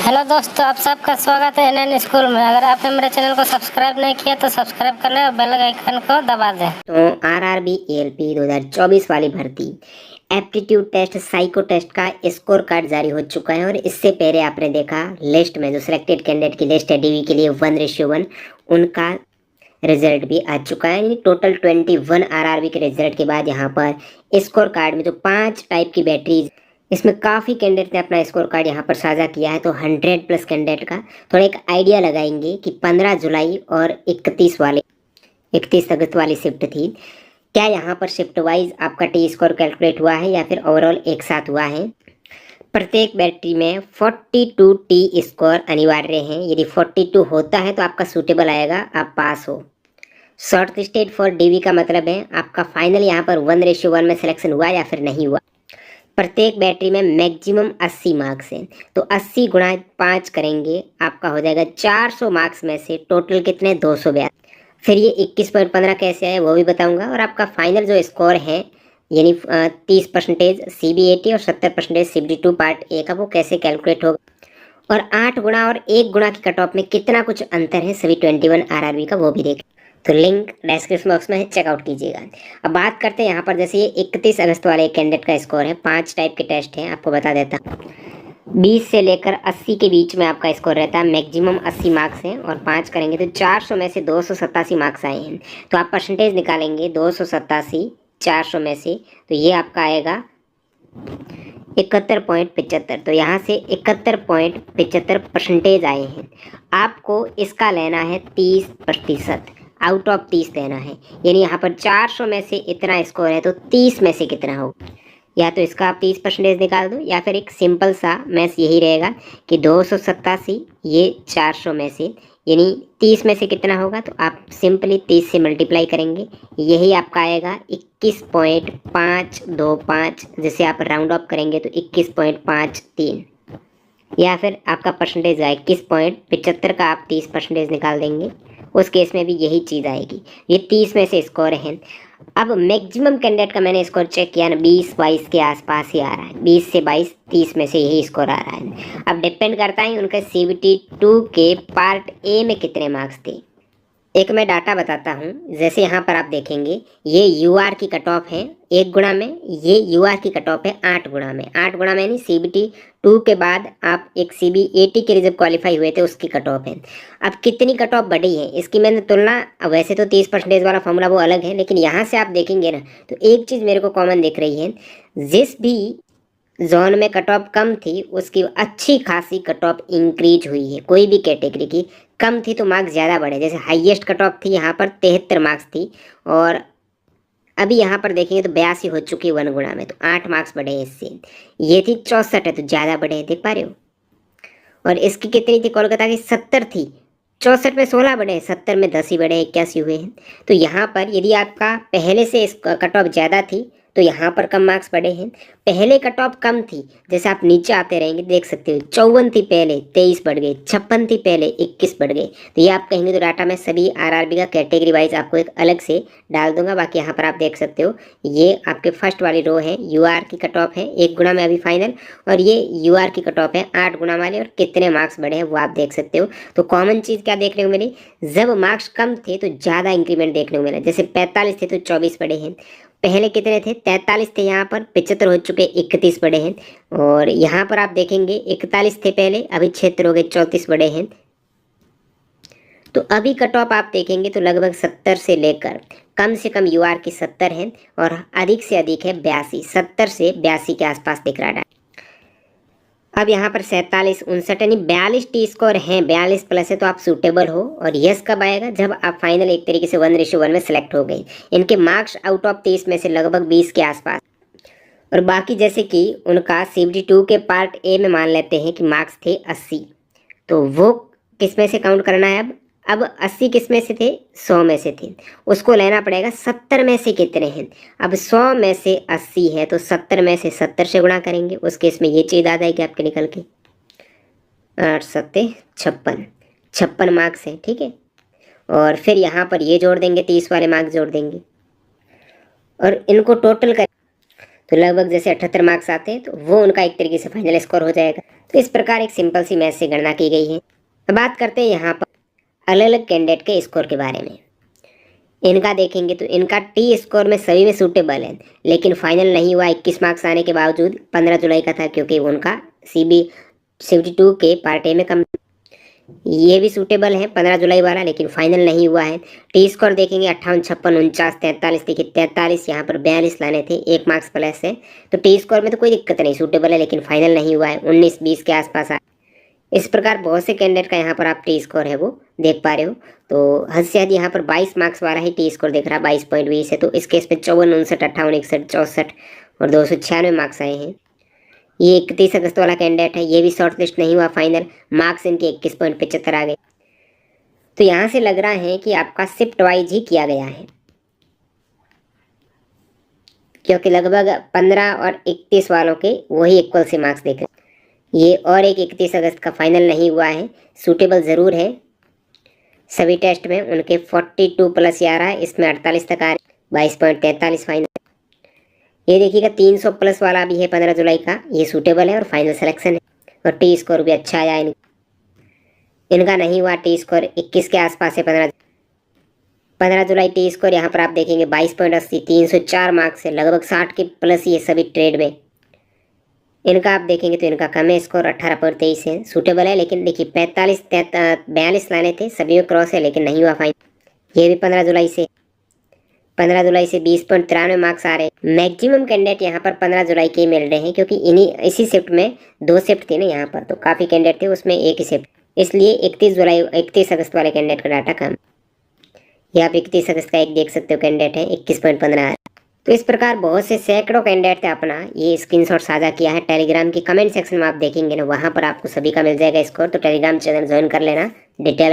Hello दोस्तों, आप सबका स्वागत है एनएन स्कूल में। अगर आपने मेरे चैनल को सब्सक्राइब नहीं किया तो सब्सक्राइब कर लें और बेल आइकन को दबा दें। तो आरआरबी एएलपी 2024 वाली भर्ती एप्टीट्यूड टेस्ट साइको टेस्ट का स्कोर कार्ड जारी हो चुका है। और इससे पहले आपने देखा लिस्ट में जो सिलेक्टेड कैंडिडेट की लिस्ट है डीवी के लिए 1:1 उनका रिजल्ट भी आ चुका है। यानी टोटल 21 आरआरबी के रिजल्ट के बाद यहाँ पर स्कोर कार्ड में जो 5 टाइप की बैटरीज, इसमें काफ़ी कैंडिडेट ने अपना स्कोर कार्ड यहाँ पर साझा किया है। तो 100+ कैंडिडेट का थोड़ा एक आइडिया लगाएंगे कि 15 जुलाई और 31 अगस्त वाली शिफ्ट थी, क्या यहाँ पर शिफ्ट वाइज आपका टी स्कोर कैलकुलेट हुआ है या फिर ओवरऑल एक साथ हुआ है। प्रत्येक बैटरी में 42 टी स्कोर अनिवार्य है। यदि 42 होता है तो आपका सूटेबल आएगा, आप पास हो। शॉर्ट लिस्टेड फॉर डीवी का मतलब है आपका फाइनल यहाँ पर 1:1 में सिलेक्शन हुआ या फिर नहीं हुआ। प्रत्येक बैटरी में मैक्सिमम 80 मार्क्स हैं, तो 80 गुणा 5 करेंगे आपका हो जाएगा 400 मार्क्स में से टोटल कितने 242। फिर ये 21.15 कैसे आए वो भी बताऊंगा। और आपका फाइनल जो स्कोर है यानी 30% CBAT और 70% CBT2 पार्ट ए का वो कैसे कैलकुलेट होगा। और 8 गुणा और 1 गुणा की कट ऑफ में कितना कुछ अंतर है सभी 21 आरआरबी का वो भी देखें। तो लिंक डिस्क्रिप्शन बॉक्स में है, चेकआउट कीजिएगा। अब बात करते हैं यहाँ पर जैसे ये 31 अगस्त वाले कैंडिडेट का स्कोर है। 5 टाइप के टेस्ट हैं, आपको बता देता हूँ। 20 से लेकर 80 के बीच में आपका स्कोर रहता है। मैक्सिमम 80 मार्क्स हैं और 5 करेंगे तो 400 में से 287 मार्क्स आए हैं। तो आप परसेंटेज निकालेंगे 287 400 में से, तो ये आपका आएगा 71.75। तो यहाँ से 71.75% आए हैं। आपको इसका लेना है 30%, आउट ऑफ 30 लेना है। यानी यहाँ पर 400 में से इतना स्कोर है तो 30 में से कितना होगा। या तो इसका आप 30% निकाल दो या फिर एक सिंपल सा मैथ यही रहेगा कि 287 ये 400 में से यानी 30 में से कितना होगा। तो आप सिंपली 30 से मल्टीप्लाई करेंगे, यही आपका आएगा 21.525। जैसे आप राउंड ऑफ करेंगे तो 21.53 या फिर आपका परसेंटेज आए 21.75 का आप 30% निकाल देंगे, उस केस में भी यही चीज़ आएगी। ये 30 में से स्कोर है। अब मैक्सिमम कैंडिडेट का मैंने स्कोर चेक किया ना, 20-22 के आसपास ही आ रहा है। 20 से 22 30 में से यही स्कोर आ रहा है। अब डिपेंड करता है उनके CBT2 के पार्ट ए में कितने मार्क्स थे। एक मैं डाटा बताता हूँ। जैसे यहाँ पर आप देखेंगे ये UR की कट ऑफ है 1 गुणा में, ये UR की कट ऑफ है 8 गुणा में। 8 गुणा में यानी CBT2 के बाद आप एक CBAT के लिए जब क्वालिफाई हुए थे उसकी कट ऑफ है। अब कितनी कट ऑफ बढ़ी है इसकी मैंने तुलना, वैसे तो 30% वाला फॉर्मूला वो अलग है, लेकिन यहाँ से आप देखेंगे ना तो एक चीज़ मेरे को कॉमन दिख रही है। जिस भी जोन में कट ऑफ कम थी उसकी अच्छी खासी कट ऑफ इंक्रीज हुई है। कोई भी कैटेगरी की कम थी तो मार्क्स ज़्यादा बढ़े। जैसे हाईएस्ट कट ऑफ थी यहाँ पर 73 मार्क्स थी और अभी यहाँ पर देखेंगे तो 82 हो चुकी है 1 गुणा में, तो 8 मार्क्स बढ़े हैं इससे। ये थी 64 है तो ज़्यादा बढ़े हैं, देख पा रहे हो। और इसकी कितनी थी कोलकाता की 70 थी, 64 में 16 बढ़े, 70 में 10 ही बढ़े, 81 हुए हैं। तो यहाँ पर यदि आपका पहले से कट ऑफ ज़्यादा थी तो यहाँ पर कम मार्क्स बढ़े हैं। पहले कट ऑफ कम थी, जैसे आप नीचे आते रहेंगे देख सकते हो 54 थी पहले 23 बढ़ गए, 56 थी पहले 21 बढ़ गए। तो ये आप कहेंगे तो डाटा में सभी आरआरबी का कैटेगरी वाइज आपको एक अलग से डाल दूंगा। बाकी यहाँ पर आप देख सकते हो ये आपके फर्स्ट वाली रो है, UR की कट ऑफ है 1 गुणा में अभी फाइनल, और ये UR की कट ऑफ है 8 गुणा वाली, और कितने मार्क्स बढ़े हैं वो आप देख सकते हो। तो कॉमन चीज़ क्या देखने को मिली, जब मार्क्स कम थे तो ज़्यादा इंक्रीमेंट देखने को मिला। जैसे 45 थे तो 24 बढ़े हैं, पहले कितने थे 43 थे, यहाँ पर 75 हो चुके 31 बढ़े हैं। और यहाँ पर आप देखेंगे 41 थे पहले, अभी 76 हो गए 34 बढ़े हैं। तो अभी कट ऑफ आप देखेंगे तो लगभग 70 से लेकर कम से कम UR की 70 है और अधिक से अधिक है 82, 70 से 82 के आसपास दिख रहा है। अब यहाँ पर 47 59 यानी 42 टी स्कोर हैं, 42 प्लस है तो आप सूटेबल हो। और यस कब आएगा, जब आप फाइनल एक तरीके से 1:1 में सेलेक्ट हो गए। इनके मार्क्स आउट ऑफ 30 में से लगभग 20 के आसपास। और बाकी जैसे कि उनका CBT2 के पार्ट ए में मान लेते हैं कि मार्क्स थे 80, तो वो किस में से काउंट करना है। अब 80 किस में से थे, 100 में से थे, उसको लेना पड़ेगा 70 में से कितने हैं। अब 100 में से 80 है तो 70 में से 70 से गुणा करेंगे, उस केस में ये चीज़ आ जाएगी आपके निकल के 8 7 56 मार्क्स है, ठीक है। और फिर यहाँ पर ये जोड़ देंगे, 30 वाले मार्क्स जोड़ देंगे और इनको टोटल कर तो लगभग जैसे 78 मार्क्स आते हैं तो वो उनका एक तरीके से फाइनल स्कोर हो जाएगा। तो इस प्रकार एक सिंपल सी मैथ से गणना की गई है। अब बात करते हैं यहाँ पर अलग अलग कैंडिडेट के स्कोर के बारे में। इनका देखेंगे तो इनका टी स्कोर में सभी में सूटेबल है, लेकिन फाइनल नहीं हुआ 21 मार्क्स आने के बावजूद। 15 जुलाई का था क्योंकि उनका CB 72 के पार्ट ए में कम। ये भी सूटेबल है 15 जुलाई वाला, लेकिन फाइनल नहीं हुआ है। टी स्कोर देखेंगे 58, 56, 49, 43। देखिए 43 यहाँ पर 42 लाने थे, 1 मार्क्स प्लस है। तो टी स्कोर में तो कोई दिक्कत नहीं, सूटेबल है, लेकिन फाइनल नहीं हुआ है। 19, 20 के आसपास आ। इस प्रकार बहुत से कैंडिडेट का यहाँ पर आप टी स्कोर है वो देख पा रहे हो। तो हद से हद यहाँ पर 22 मार्क्स वाला ही टी स्कोर देख रहा है, 22.20 है। तो इस केस में 54, 59, 58, 61, 64 और 296 मार्क्स आए हैं। ये 31 अगस्त वाला कैंडिडेट है, ये भी शॉर्ट लिस्ट नहीं हुआ फाइनल, मार्क्स इनके 21.75 आ गए। तो यहाँ से लग रहा है कि आपका शिफ्ट वाइज ही किया गया है, क्योंकि लगभग 15 और 31 वालों के वही इक्वल से मार्क्स देख रहे हैं। ये और एक 31 अगस्त का फाइनल नहीं हुआ है, सूटेबल ज़रूर है। सभी टेस्ट में उनके 42 प्लस आ रहा है, इसमें 48 तक आ रहे, 22.43 फाइनल। ये देखिएगा 300 प्लस वाला भी है 15 जुलाई का, ये सूटेबल है और फाइनल सिलेक्शन है। और टी स्कोर भी अच्छा आया इनका नहीं हुआ, टी स्कोर 21 के आसपास है। 15 जुलाई टी स्कोर यहाँ पर आप देखेंगे 22.80, 304 मार्क्स है, लगभग 60 के प्लस ही है सभी ट्रेड में। इनका आप देखेंगे तो इनका कम है स्कोर, 18.23 है, सूटेबल है। लेकिन देखिए 42 लाने थे, सभी में क्रॉस है, लेकिन नहीं हुआ फाइनल। ये भी 15 जुलाई से 20.93 मार्क्स आ रहे। मैक्सिमम कैंडिडेट यहाँ पर 15 जुलाई के मिल रहे हैं, क्योंकि इसी शिफ्ट में 2 शिफ्ट थी ना यहाँ पर, तो काफ़ी कैंडिडेट थे, उसमें एक ही शिफ्ट, इसलिए 31 अगस्त वाले कैंडिडेट का डाटा कम। ये आप 31 अगस्त का एक देख सकते हो कैंडिडेट है, 21.15। तो इस प्रकार बहुत से सैकड़ों कैंडिडेट थे अपना ये स्क्रीनशॉट साझा किया है। टेलीग्राम की कमेंट सेक्शन में आप देखेंगे ना, वहाँ पर आपको सभी का मिल जाएगा स्कोर। तो टेलीग्राम चैनल ज्वाइन कर लेना, डिटेल